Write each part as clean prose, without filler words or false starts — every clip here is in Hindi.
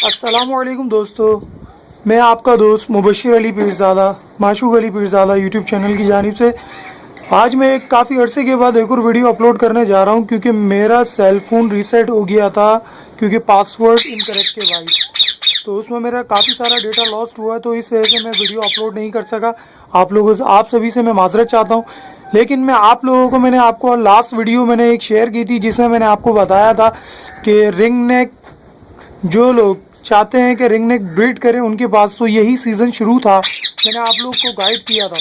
अस्सलामुअलैकुम दोस्तों, मैं आपका दोस्त मुबशिर अली पीरज़ादा माशूक अली पीरज़ादा यूट्यूब चैनल की जानिब से आज मैं एक काफ़ी अरसे के बाद एक और वीडियो अपलोड करने जा रहा हूं क्योंकि मेरा सेल फ़ोन रीसेट हो गया था क्योंकि पासवर्ड इनकरेक्ट के वाइज तो उसमें मेरा काफ़ी सारा डेटा लॉस्ट हुआ, तो इस वजह से मैं वीडियो अपलोड नहीं कर सका। आप सभी से मैं माजरत चाहता हूँ। लेकिन मैं आप लोगों को मैंने आपको लास्ट वीडियो मैंने एक शेयर की थी जिसमें मैंने आपको बताया था कि रिंग नेक जो लोग चाहते हैं कि रिंग नेक ब्रीड करें उनके पास तो यही सीज़न शुरू था, मैंने आप लोग को गाइड किया था।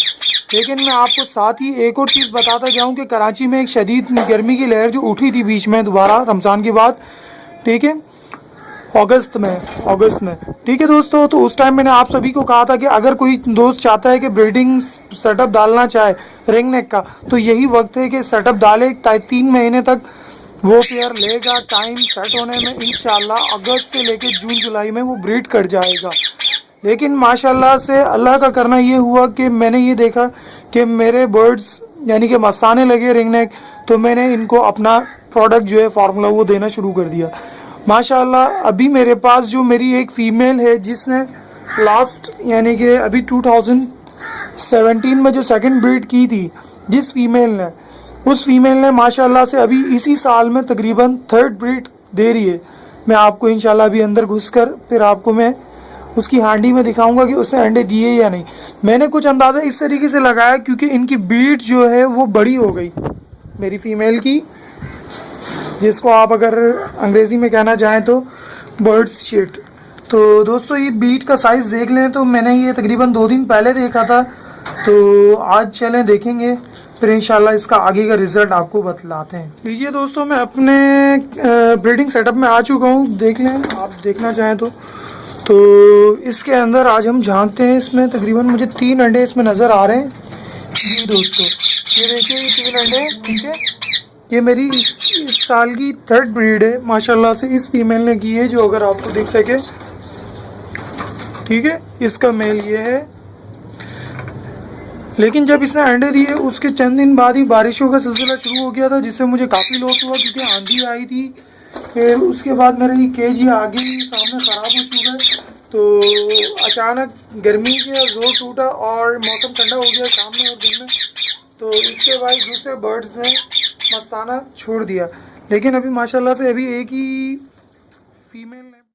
लेकिन मैं आपको साथ ही एक और चीज़ बताता जाऊं कि कराची में एक शदीद गर्मी की लहर जो उठी थी बीच में दोबारा रमज़ान के बाद, ठीक है, अगस्त में, ठीक है दोस्तों। तो उस टाइम मैंने आप सभी को कहा था कि अगर कोई दोस्त चाहता है कि ब्रीडिंग सेटअप डालना चाहे रिंग नेक का तो यही वक्त है कि सेटअप डाले। 3 महीने तक वो पेयर लेगा, टाइम सेट होने में इंशाल्लाह अगस्त से लेकर जून जुलाई में वो ब्रीड कर जाएगा। लेकिन माशाल्लाह से अल्लाह का करना ये हुआ कि मैंने ये देखा कि मेरे बर्ड्स यानी कि मस्ताने लगे रिंग नेक, तो मैंने इनको अपना प्रोडक्ट जो है फार्मूला वो देना शुरू कर दिया। माशाल्लाह अभी मेरे पास जो मेरी एक फ़ीमेल है जिसने लास्ट यानी कि अभी 2017 में जो सेकंड ब्रीड की थी, जिस फीमेल ने उस फीमेल ने माशाल्लाह से अभी इसी साल में तकरीबन थर्ड ब्रीड दे रही है। मैं आपको इंशाल्लाह अभी अंदर घुसकर फिर आपको मैं उसकी हांडी में दिखाऊंगा कि उसने अंडे दिए या नहीं। मैंने कुछ अंदाज़ा इस तरीके से लगाया क्योंकि इनकी ब्रीड जो है वो बड़ी हो गई मेरी फीमेल की, जिसको आप अगर अंग्रेज़ी में कहना चाहें तो बर्ड्स शिट। तो दोस्तों ये बीट का साइज़ देख लें तो मैंने ये तकरीबन 2 दिन पहले देखा था, तो आज चलें देखेंगे फिर इंशाल्लाह इसका आगे का रिज़ल्ट आपको बतलाते हैं। लीजिए दोस्तों, मैं अपने ब्रीडिंग सेटअप में आ चुका हूँ, देख लें आप देखना चाहें तो इसके अंदर आज हम झांकते हैं। इसमें तकरीबन मुझे 3 अंडे इसमें नज़र आ रहे हैं जी दोस्तों, ये देखिए ये 3 अंडे, ठीक है। ये मेरी इस साल की थर्ड ब्रीड है माशाल्लाह से, इस फीमेल ने की है जो अगर आपको दिख सके, ठीक है। इसका मेल ये है। लेकिन जब इसने अंडे दिए उसके चंद दिन बाद ही बारिशों का सिलसिला शुरू हो गया था जिससे मुझे काफ़ी लॉस हुआ क्योंकि आंधी आई थी। फिर उसके बाद मेरा ये केज ही आगे ही सामने ख़राब हो चुका है। तो अचानक गर्मी का जोर टूटा और मौसम ठंडा हो गया शाम में और दिन में, तो इसके बाद दूसरे बर्ड्स ने मस्ताना छोड़ दिया। लेकिन अभी माशाल्लाह से अभी एक ही फीमेल ने